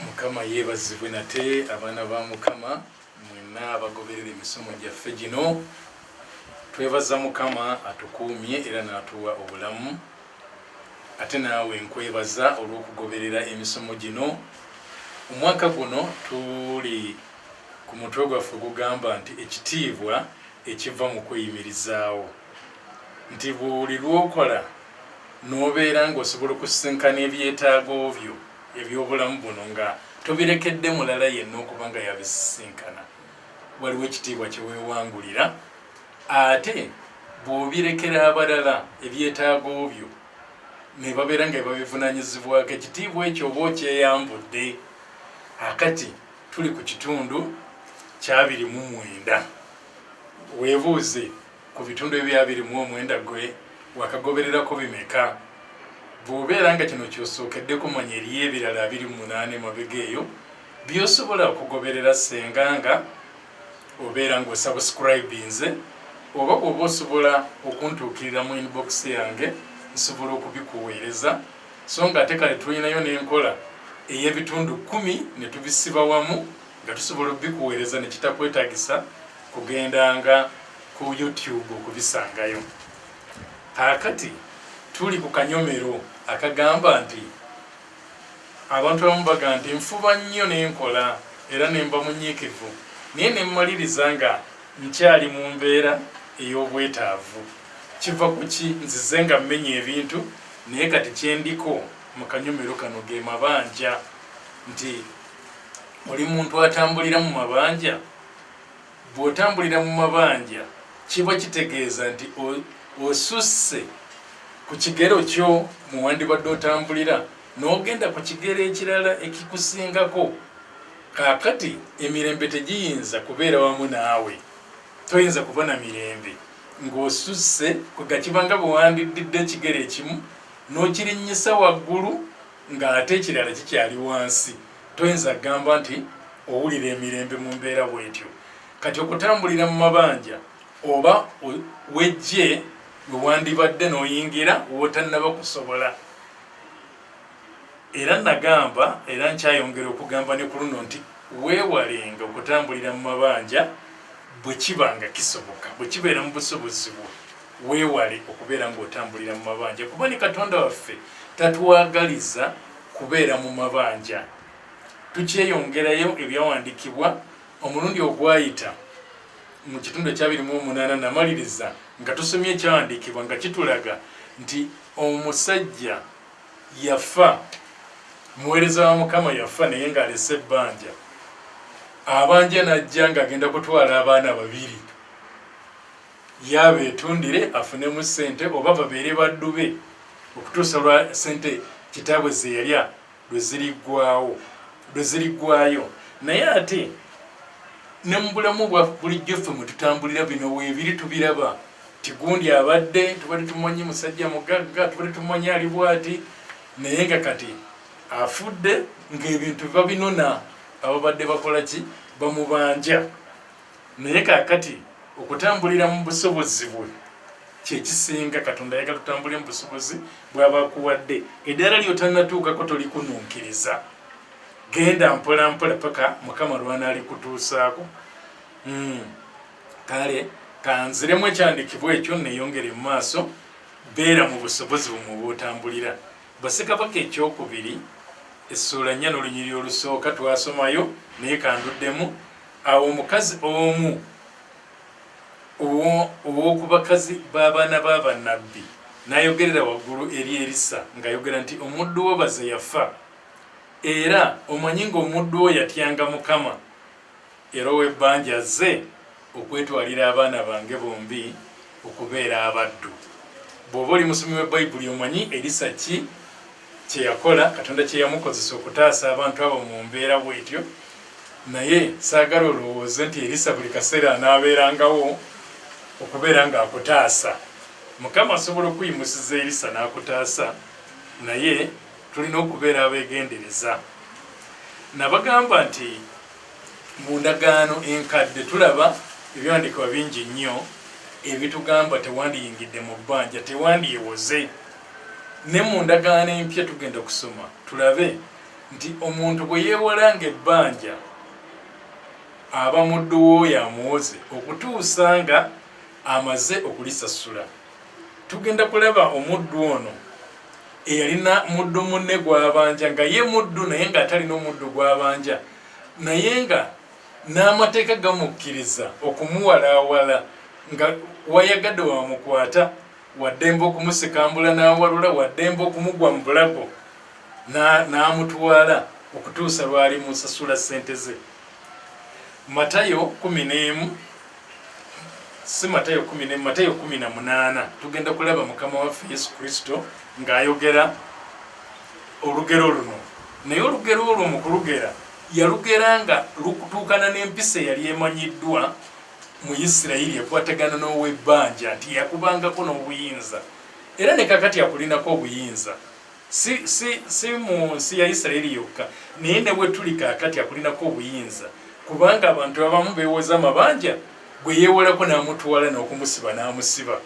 Mukama yeebazibwe nate abaana ba Mukama mwenna abagoberera emisomo gyaffe gino. Twebaza Mukama atukuumye era n'atuwa obulamu. Ate naawe nkwebaza olw'okugoberera emisomo gino. Omwaka guno tuli ku mutwe gwaffe gugamba nti ekitiibwa ekiva mu kweyimirizaawo. Nti buli lw'okola n'obeera ng'osobola okusisinkana ebyetaago byo ebyobulamu buno nga tobirekedde mulala yenna okuba nga yabisisinkana, waliwo ekitiibwa kye weewangulira. Ate bw'obirekera abalala ebyetaago byo ne babeera nga babivunaanyizibwako, ekitiibwa ekyo oba okyeyambudde. Akati tuli ku kitundu kya 29. Weebuuze ku bitundu ebya 29 gwe wakagobererako bimeka? Bw'obeera nga kino kyosookeddeko manya eriyo ebirala 28 mabega eyo by'osobola okugoberera senga nga obeera ng'osubscribinze, oba oba osobola okuntuukirira mu inbox yange nsobola okubikuweereza. So nga ate kale tulinayo n'enkola ey'ebitundu 10 ne tubisiba wamu nga tusobola okubikuweereza ne kitakwetaagisa kugendanga ku YouTube okubisangayo. Akati tuli ku kanyomero akagamba nti abantu abamu baga nti nfuba nnyo n'enkola era ne mba munyiikivu, naye ne mmaliriza nga nkyali mu mbeera ey'obwetaavu. Kiva ku ki? Nzize nga mmenya ebintu, naye kati kyendiko mu kanyomero kano ge mabanja. Nti oli muntu atambulira mu mabanja. Bw'otambulira mu mabanja kiba kitegeeza nti osusse ku kigero kyo muwandibadde otambulira n'ogenda ku kigero ekirala ekikusingako. Kaakati emirembe tegiyinza kubeera wamu naawe, toyinza kuba na mirembe ng'osusse kugakibanga bwewandiddidde ekigero ekimu n'okirinnyisa waggulu ng'ate ekirala kikyali wansi, toyinza kugamba nti owulira emirembe mu mbeera bwetyo. Kati okutambulira mu mabanja oba wejje bwe wandibadde n'oyingira w'otannaba kusobola. Era nagamba era nkyayongera okugamba ne ku luno nti weewalenga okutambulira mu mabanja bwe kiba nga kisoboka, bwe kibeera mu busobozi bwo weewale okubeera ng'otambulira mu mabanja, kuba ne Katonda waffe tatwagaliza kubeera mu mabanja. Tukyeyongerayo ebyawandiikibwa omulundi ogwayita mu kitundu ekya 28 namaliriza nga tusomye ekyawandiikibwa nga kitulaga nti omusajja yafa, muweereza wa Mukama yafa naye ng'alese ebbanja. Abanja n'ajja ng'agenda kutwala abaana 2 yabeetundire afunemu ssente oba babeere baddu be okutuusa lwa ssente kitaabwe ze yalya lwe ziriggwayo. Naye ate ne mu bulamu bwa bulijjo ffe mwe tutambulira bino weebiri tubiraba. Tigundi abadde tubadde tumanyi musajja mugagga, tubadde tumanyi ali bw'ati, naye nga kati afudde ng'ebintu babinona ababadde bakola ki? Bamubanja. Naye kaakati okutambulira mu busobozi bwe kyekisinga. Katonda ayagala tutambulire mu busobozi bw'aba akuwadde. Eddaala ly'otannatuukako tolikunuukiriza, genda mpola mpola paka Mukama lw'anaalikutuusaako. Kale kanziremu ekyandiikibwa ekyo neeyongere mu maaso. Beera mu busobozi bumwe bw'otambulira. Bassekabaka ekyokubiri essuula 4 n'olunyiriri olusooka twasomayo naye kanduddemu. Awo omukazi omu ow'oku bakazi b'abaana b'abannabbi n'ayogerera waggulu eri Erisa ng'ayogera nti omuddu wo baze yafa, era omanyi ng'omuddu wo yatyanga Mukama, era ow'ebbanja azze okwetwalira abaana bange bombi okubeera abaddu. Bw'oba oli musomi wa Bayibuli omanyi Erisa ki kye yakola, Katonda kye yamukozesa okutaasa abantu abo mu mbeera bw'etyo. Naye saagala olowooze nti Erisa buli kaseera anaabeerangawo okubeera ng'akutaasa. Mukama asobola okuyimusiza Erisa n'akutaasa, naye tulina okubeera abeegendereza. Nabagamba nti mu ndagaano enkadde tulaba ebyawandiikibwa bingi nnyo ebitugamba tewandiyingidde mu bbanja, tewandyewoze. Ne mu ndagaano empya tugenda kusoma tulabe nti omuntu bwe yeewalanga ebbanja aba muddu w'oyo amuwoze okutuusa nga amaze okulisasula. Tugenda kulaba omuddu ono eyalina muddu munne gw'abanja nga ye muddu naye ng'atalina omuddu gw'abanja, naye nga n'amateeka gamukkiriza okumuwalaawala nga wayagadde wamukwata, waddembe okumusikambula n'awalula, waddembe okumugwa mu bulago n'amutwala okutuusa lwali musasula ssente ze. Matayo 11 si Matayo 14, Matayo 18 tugenda kulaba Mukama waffe Yesu Kristo ng'ayogera olugero luno. Naye olugero olwo mu kulugera yalugera nga lukutuukana n'empisa eyali emanyiddwa mu Isirayiri ekwatagana n'ow'ebbanja nti yakubangako n'obuyinza, era ne kakati akulinako obuyinza. Si mu nsi ya Isirayiri yokka, naye ne bwe tuli kakati akulinako obuyinza, kubanga abantu abamu beewoza amabanja, gwe yeewolako n'amutwala n'okumusiba n'amusiba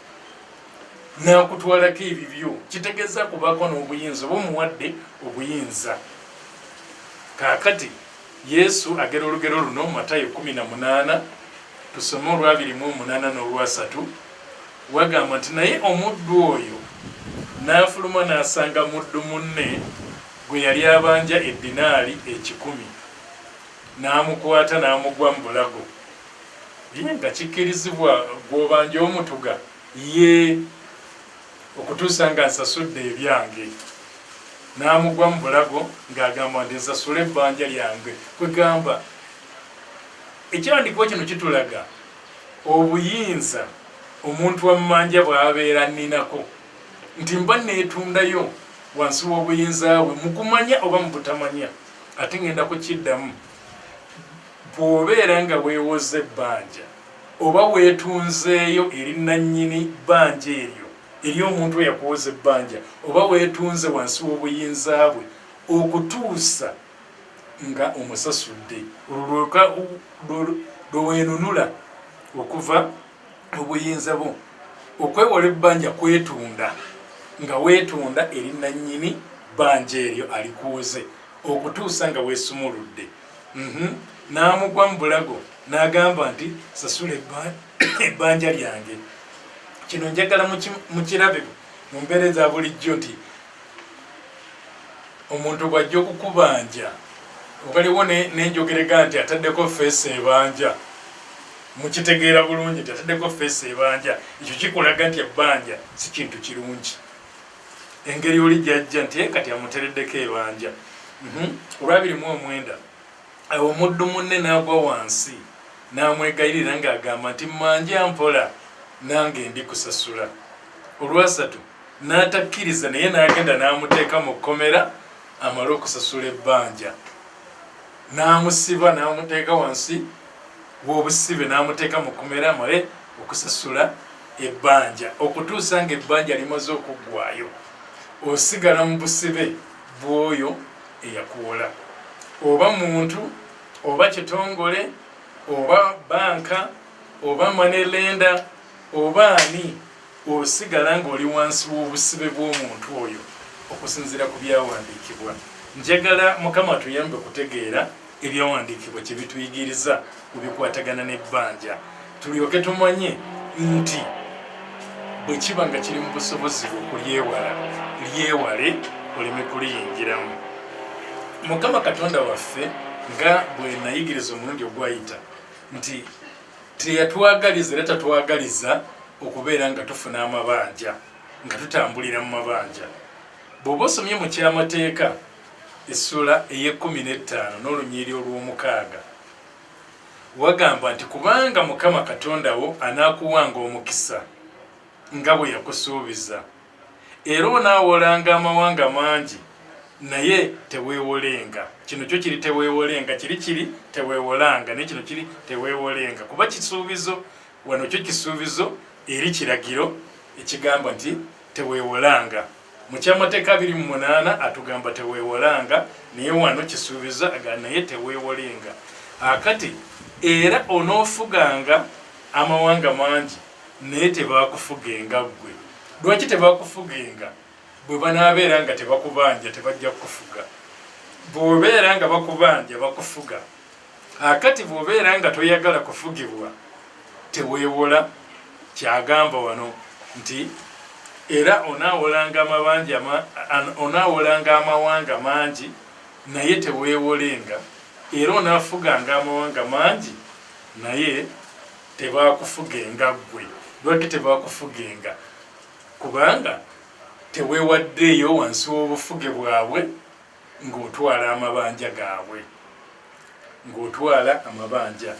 n'akutwalako ebibyo, kitegeeza kubaako n'obuyinza oba omuwadde obuyinza. Kaakati Yesu agera olugero luno Matayo 18 tusome olwa 28 n'olwa 3 wagamba nti naye omuddu oyo n'afuluma n'asanga muddu munne gwe yali abanja eddinaali 10, n'amukwata n'amugwa mu bulago. Nga kikkirizibwa gw'obanja omutuga ye okutuusa nga nsasudde ebyange, n'amugwa mu bulago ng'agamba nti nsasule ebbanja lyange. Kwegamba ekyawandiikibwa kino kitulaga obuyinza omuntu wammanja bw'abeera nninako, nti mba neetundayo wansi w'obuyinza bwe mu kumanya oba mu butamanya. Ate ngenda kukiddamu, bw'obeera nga weewoza ebbanja oba weetunzeeyo eri nannyini bbanja eryo, eri omuntu eyakuwoza ebbanja, oba weetunze wansi w'obuyinza bwe okutuusa nga omusasudde, lwe weenunula okuva obuyinza bwo. Okwewola ebbanja kwetunda, nga weetunda eri nannyini bbanja eryo alikuwoze okutuusa nga weesumuludde. N'amugwa mu bulago n'agamba nti sasula ebbanja lyange. Kino njagala mukirabe mu mbeera za bulijjo nti omuntu bw'ajja okukubanja, waliwo n'enjogerega nti ataddeko feesi ebanja. Mukitegeera bulungi nti ataddeko feesi ebanja, ekyo kikulaga nti ebbanja si kintu kirungi. Engeri oli gy'ajja nti kati amutereddeko ebanja. Olwa 29 awo omuddu munne n'agwa wansi n'amwegayirira ng'agamba nti mmanja mpola nange ndi kusasula. Olwa 3 n'atakkiriza, naye n'agenda n'amuteeka mu kkomera amale okusasula ebbanja. N'amusiba n'amuteeka wansi w'obusibe, n'amuteeka mu kkomera amale okusasula ebbanja okutuusa nga ebbanja limaze okuggwaayo. Osigala mu busibe bw'oyo eyakuwola, oba muntu oba kitongole oba banka oba manelenda oba ani, osigala ng'oli wansi w'obusibe bw'omuntu oyo okusinziira ku byawandiikibwa. Njagala Mukama tuyambe okutegeera ebyawandiikibwa kye bituyigiriza ku bikwatagana n'ebbanja, tulyoke tumanye nti bwe kiba nga kiri mu busobozi okulyewala, lyewale oleme kuliyingiramu. Mukama Katonda waffe nga bwe nayigiriza omulundi ogwayita nti teyatwagaliza era tatwagaliza okubeera nga tufuna amabanja, nga tutambulira mu mabanja. Bw'oba osomye mu kyamateeka essula ey'15 n'olunyiri olw'omukaaga, wagamba nti kubanga Mukama Katonda wo anaakuwanga omukisa nga bwe yakusuubiza, era onaawolanga amawanga mangi, naye teweewolenga. Kino kyo kiri teweewolenga, kiri teweewolanga, ne kino kiri teweewolenga, kuba kisuubizo wano kyo kisuubizo eri kiragiro ekigamba nti teweewolanga. Mu kyamateeka 28 atugamba teweewolanga, naye wano kisuubiza naye teweewolenga. Akati era onoofuganga amawanga mangi naye tebaakufugenga ggwe. Lwaki tebaakufugenga? Bwe banaabeera nga tebakubanja tebajja kufuga. bw'obeera nga bakubanja bakufuga akati bw'obeera nga toyagala kufugibwa teweewola kyagamba wano nti era onaawolanga amawanga mangi naye teweewolenga era onaafuganga amawanga mangi naye tebakufugenga ggwe lwaki tebakufugenga kubanga teweewaddeeyo wansi w'obufuge bwabwe ng'otwala amabanja gaabwe ng'otwala amabanja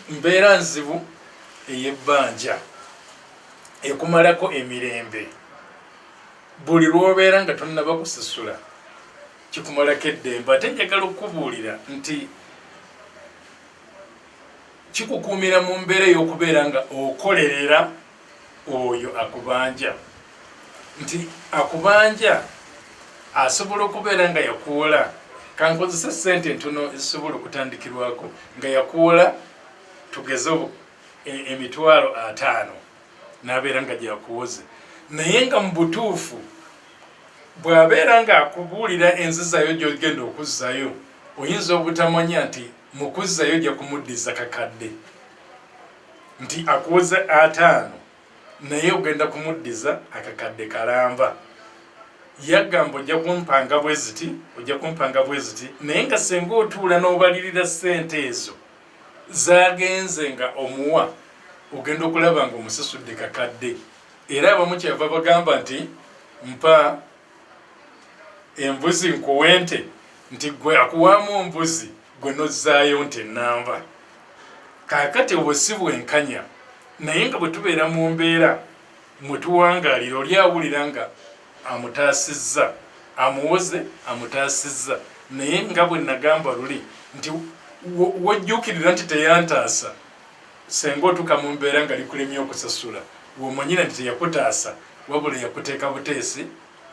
mbeera nzibu ey'ebbanja ekumalako emirembe buli lw'obeera nga tonnaba kusasula kikumalako eddembe ate njagala okukubuulira nti kikukuumira mu mbeera ey'okubeera nga okolerera oyo akubanja nti akubanja asobola okubeera nga yakuwola kankozesa sente ntono ezisobola okutandikirwako nga yakuwola tugeze emitwalo 5 n'abeera nga gyakuwoze naye nga mu butuufu bw'abeera nga akubuulira enzizayo gy'ogenda okuzzayo oyinza obutamanya nti mu kuzzayo ojja kumuddiza kakadde nti akuwoze 5 naye ogenda kumuddiza akakadde kalamba yagamba ojja kumpanga bwe ziti naye nga senga otuula n'obalirira ssente ezo zagenze nga omuwa ogenda okulaba nga omusasudde kakadde era abamu kyava bagamba nti mpa embuzi nkuwe nte nti gwe akuwaamu ombuzi gwe nozzaayo nti ennamba kaakati obwo si bwenkanya naye nga bwe tubeera mu mbeera mwe tuwangaalira oli awulira nga amutaasizza amuwoze amutaasizza naye nga bwe nagamba luli nti wojjukirira nti teyantaasa senga otuuka mu mbeera nga likulemye okusasula womanyira nti teyakutaasa wabula yakuteeka buteesi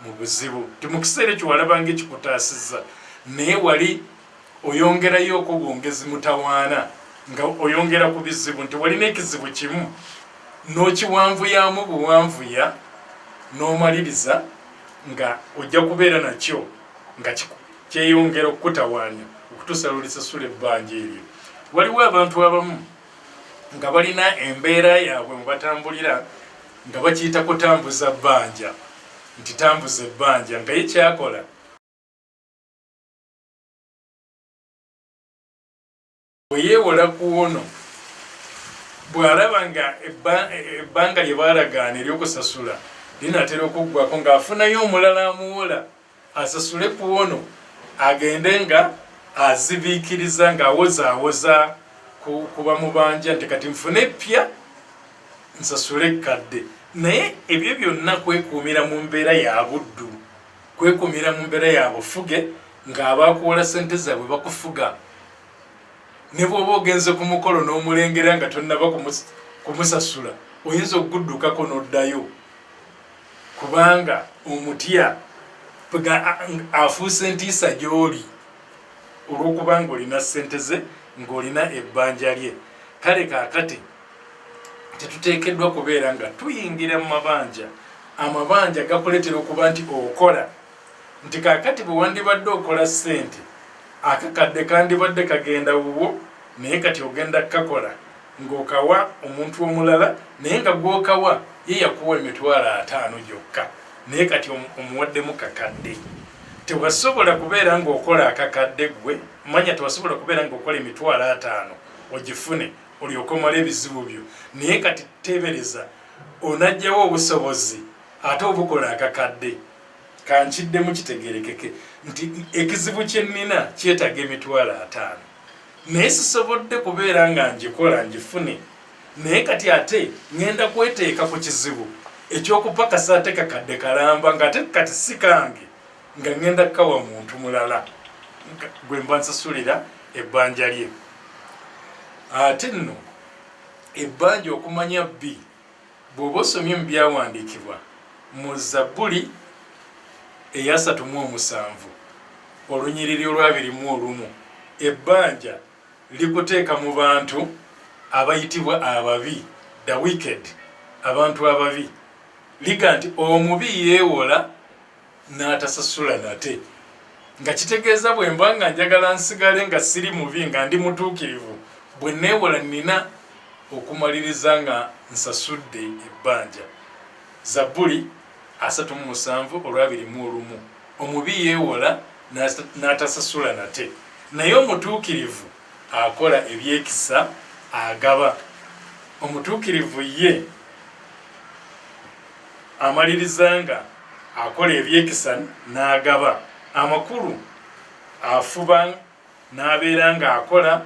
mu buzibu ti mu kiseera ekyo walabanga ekikutaasizza naye wali oyongerayo okobwongezi mutawaana nga oyongera ku bizibu nti walina ekizibu kimu n'okiwanvuyamu buwanvuya n'omaliriza nga ojja kubeera nakyo nga kyeyongera okukutawaanya okutuusa lwolisasula ebbanja eryo waliwo abantu abamu nga balina embeera yaabwe mwe batambulira nga bakiyita kutambuza bbanja nti tambuza ebbanja nga ye kyakola bwe yeewola ku ono bw'alaba nga ebbanga lye baalagaana ery'okusasula linatera okuggwako ng'afunayo omulala amuwola asasule ku ono agende nga azibiikiriza ng'awozaawoza kuba mubanja nti kati nfune ppya nsasule ekkadde naye ebyo byonna kwekuumira mu mbeera ya buddu kwekuumira mu mbeera ya bufuge ng'abaakuwola ssente zaabwe bakufuga ne bw'oba ogenze ku mukolo n'omulengera nga tonnaba kumusasula oyinza okuguddukako n'oddayo kubanga omutya afuuse ntiisa gy'oli olw'okuba ng'olina ssente ze ng'olina ebbanja lye kale kaakati tetuteekeddwa kubeera nga tuyingira mu mabanja amabanja gakuleetera okuba nti okola nti kaakati bwe wandibadde okola ssente akakadde kandibadde kagenda wuwo naye kati ogenda kukakola ng'okawa omuntu omulala naye nga gw'okawa ye yakuwa emitwalo 5 gyokka naye kati omuwaddemu kakadde tewasobola kubeera ng'okola akakadde gwe manya tewasobola kubeera ng'okola emitwalo 5 ogifune olyoke omala ebizibu byo naye kati teebereza onajjawo obusobozi ate obukola akakadde kankiddemu kitegerekeke nti ekizibu kye nnina kyetaaga emitwalo 5 naye sisobodde kubeera nga ngikola ngifune naye kati ate ngenda kweteeka ku kizibu ekyokupakasa ate kakadde kalamba ng'ate kati si kange nga ngenda kukawa muntu mulala gwe mba nsasulira ebbanja lye ate nno ebbanja okumanya bbi bw'oba osomye mu byawandiikibwa mu Zabbuli eya 37 olunyiriri olwa 21 ebbanja likuteeka mu bantu abayitibwa ababi the wicked abantu ababi liga nti omubi yeewola n'atasasula nate nga kitegeeza bwe mba nga njagala nsigale nga siri mubi nga ndi mutuukirivu bwe neewola nina okumaliriza nga nsasudde ebbanja. Zabbuli 37:21 omubi yeewola n'atasasula nate naye omutuukirivu akola ebyekisa agaba. Omutuukirivu ye amaliriza nga akola ebyekisa n'agaba. Amakulu afuba n'abeera nga akola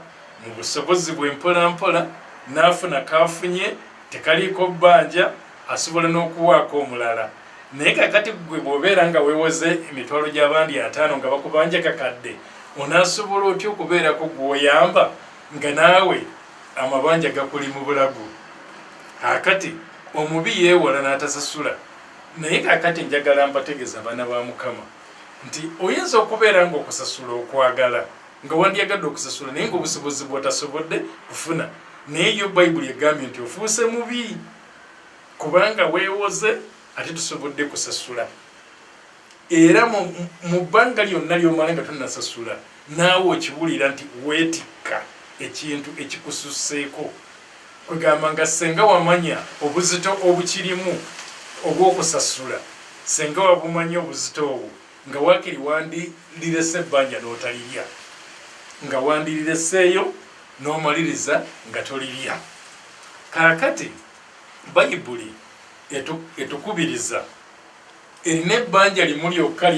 mu busobozi bwe mpolampola n'afuna kafunye tekaliiko bbanja asobola n'okuwaako omulala. Naye kakati gwe bw'obeera nga weewoze emitwalo gy'abandi 5 nga bakubanja kakadde onaasobola otya okubeerako gw'oyamba nga naawe amabanja gakuli mu bulago? Kakati omubi yeewola n'atasasula. Naye kakati njagala mbategeeza abaana ba Mukama nti oyinza okubeera nga okusasula okwagala nga wandyagadde okusasula naye ng'obusobozi bw'otasobodde kufuna, naye yo Bayibuli egambye nti ofuuse mubi kubanga weewoze ate tusobodde kusasula. Era mu bbanga lyonna ly'omala nga tonnasasula naawe okiwulira nti weetikka ekintu ekikususseeko. Kwegamba nga senga wamanya obuzito obukirimu obw'okusasula, senga wabumanya obuzito obwo nga waakiri wandirirese ebbanja n'otalirya, nga wandirireseeyo n'omaliriza nga tolirya. Kaakati Bayibuli etukubiriza erina ebbanja limu lyokka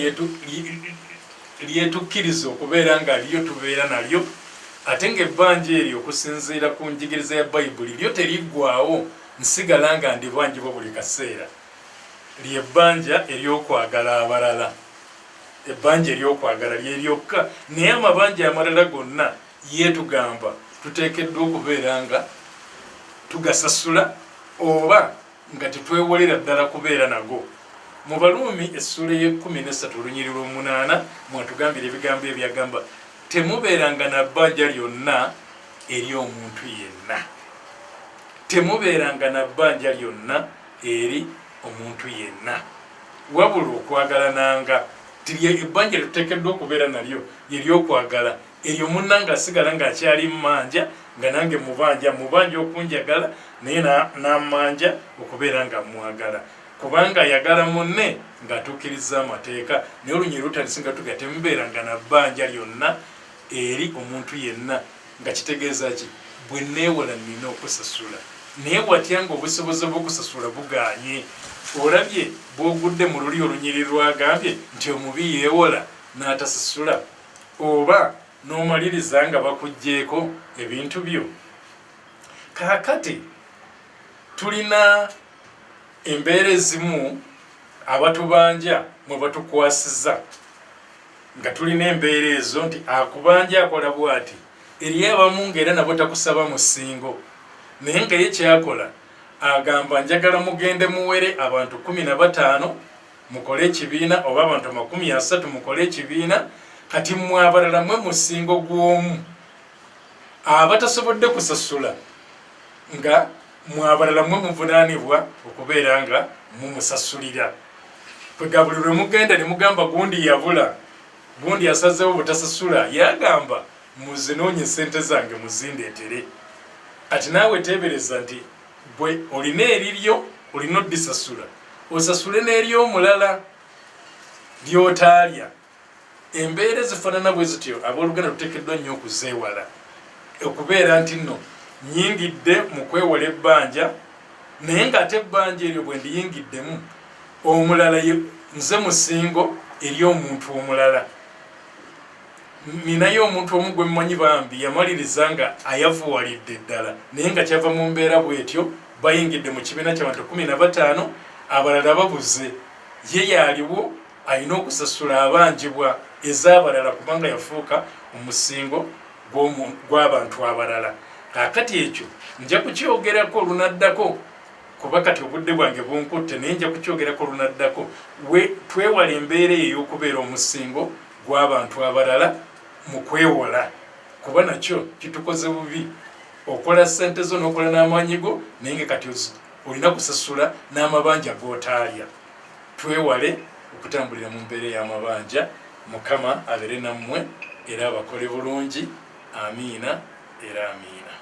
lyetukkiriza okubeera nga lyo tubeera nalyo, ate ng'ebbanja eryo okusinziira ku njigiriza ya Bayibuli lyo teriggwaawo nsigala nga ndibwanjibwa buli kaseera. Ly'ebbanja ery'okwagala abalala. Ebbanja ery'okwagala lye lyokka, naye amabanja amalala gonna yeetugamba tuteekeddwa okubeera nga tugasasula oba nga tetwewolera ddala kubeera nago. Mu Baluumi 13:8 mwatugambira ebigambo ebyagamba temubeeranga na bbanja lyonna eri omuntu yenna. Temubeeranga na bbanja lyonna eri omuntu yenna, wabula okwagalananga. Ebbanja lyetuteekeddwa okubeera nalyo lyeryokwagala eryo munnange asigala ng'akyali mmanja nga nange mubanja okunjagala naye n'amanja okubeera nga mwagala, kubanga ayagala munne ng'atuukiriza amateeka. Naye olunyiri lutandise nga tuga temubeeranga na bbanja lyonna eri omuntu yenna, nga kitegeeza ki? Bwe neewola nina okusasula naye watya ng'obusobozi bw'okusasula buganye. Olabye bw'ogudde mu luli olunyiri lwagambye nti omubi yeewola n'atasasula, oba n'omaliriza nga bakugjeeko ebintu byo. Kaakati tulina embeera ezimu abatubanja mwe batukwasiza, nga tulina embeera ezo nti akubanja akola bw'ati. Eriyo abamu ng'era nabo takusaba musingo, naye nga ye kyakola agamba njagala mugende muwere abantu 15 mukole ekibiina, oba abantu 30 mukole ekibiina, kati mmwe abalala mwe musingo gw'omu abatasobodde kusasula nga mmwe abalala mwe muvunaanibwa okubeera nga mumusasulira. Kwega buli lwe mugenda ne mugamba gundi yabula, gundi asazeewo butasasula, yagamba muzinoonye sente zange muzindeetere. Ati naawe teebereza nti bwe olina eriryo olina oddisasula, osasule n'ery'omulala ly'otaalya. Embeera ezifaanana bwe zityo abooluganda tuteekeddwa nnyo okuzeewala, okubeera nti nno nyingidde mu kwewola ebbanja, naye ng'ate ebbanja eryo bwe ndiyingiddemu omulala nze musingo eri omuntu omulala. Ninayo omuntu omu gwe mmanyi bambi yamaliriza nga ayavuwalidde ddala, naye nga kyava mu mbeera bw'etyo bayingidde mu kibiina ky'abantu 15 abalala babuze, ye yaaliwo alina okusasula abanjibwa ez'abalala kubanga yafuuka omusingo gw'abantu abalala. Kaakati ekyo nja kukyogerako olunaddako kuba kati obudde bwange bunkutte, naye nja kukyogerako olunaddako. Twewala embeera ey'okubeera omusingo gw'abantu abalala mu kwewola, kuba nakyo kitukoze bubi. Okola ssente zo n'okola n'amaanyi go naye nga kati olina kusasula n'amabanja g'otaalya. Twewale okutambulira mu mbeera y'amabanja mukama abere nammwe era abakole bulungi amiina era amiina.